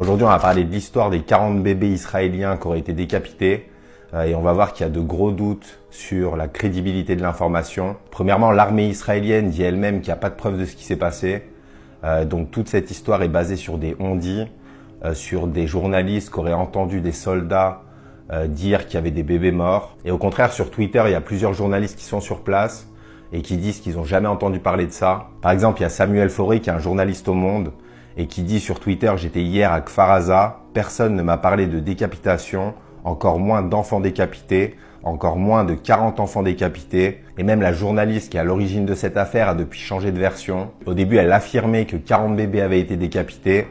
Aujourd'hui, on va parler de l'histoire des 40 bébés israéliens qui auraient été décapités. Et on va voir qu'il y a de gros doutes sur la crédibilité de l'information. Premièrement, l'armée israélienne dit elle-même qu'il n'y a pas de preuve de ce qui s'est passé. Donc toute cette histoire est basée sur des on-dit, sur des journalistes qui auraient entendu des soldats dire qu'il y avait des bébés morts. Et au contraire, sur Twitter, il y a plusieurs journalistes qui sont sur place et qui disent qu'ils n'ont jamais entendu parler de ça. Par exemple, il y a Samuel Fauré qui est un journaliste au Monde et qui dit sur Twitter « J'étais hier à Kfar Aza, personne ne m'a parlé de décapitation, encore moins d'enfants décapités, encore moins de 40 enfants décapités. » Et même la journaliste qui est à l'origine de cette affaire a depuis changé de version. Au début, elle affirmait que 40 bébés avaient été décapités.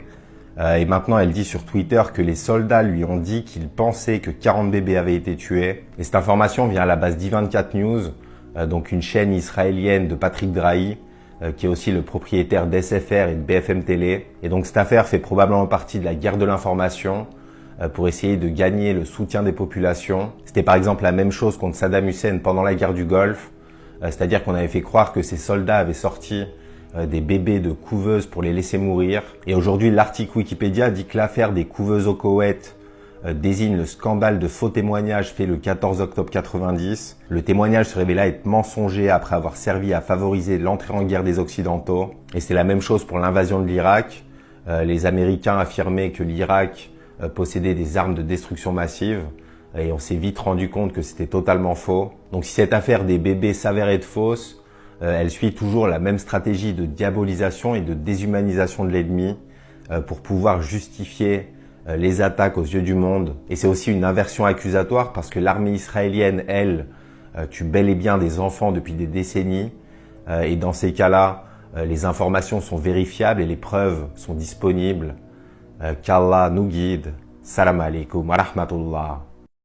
Et maintenant, elle dit sur Twitter que les soldats lui ont dit qu'ils pensaient que 40 bébés avaient été tués. Et cette information vient à la base d'I24 News, donc une chaîne israélienne de Patrick Drahi, qui est aussi le propriétaire d'SFR et de BFM Télé. Et donc cette affaire fait probablement partie de la guerre de l'information pour essayer de gagner le soutien des populations. C'était par exemple la même chose contre Saddam Hussein pendant la guerre du Golfe, c'est-à-dire qu'on avait fait croire que ces soldats avaient sorti des bébés de couveuses pour les laisser mourir. Et aujourd'hui, l'article Wikipédia dit que l'affaire des couveuses au Koweït désigne le scandale de faux témoignages fait le 14 octobre 90. Le témoignage se révéla être mensonger après avoir servi à favoriser l'entrée en guerre des Occidentaux. Et c'est la même chose pour l'invasion de l'Irak. Les Américains affirmaient que l'Irak possédait des armes de destruction massive. Et on s'est vite rendu compte que c'était totalement faux. Donc si cette affaire des bébés s'avère être fausse, elle suit toujours la même stratégie de diabolisation et de déshumanisation de l'ennemi pour pouvoir justifier les attaques aux yeux du monde. Et c'est aussi une inversion accusatoire parce que l'armée israélienne, elle, tue bel et bien des enfants depuis des décennies. Et dans ces cas-là, les informations sont vérifiables et les preuves sont disponibles. Qu'Allah nous guide. Salam alaikum wa rahmatullah.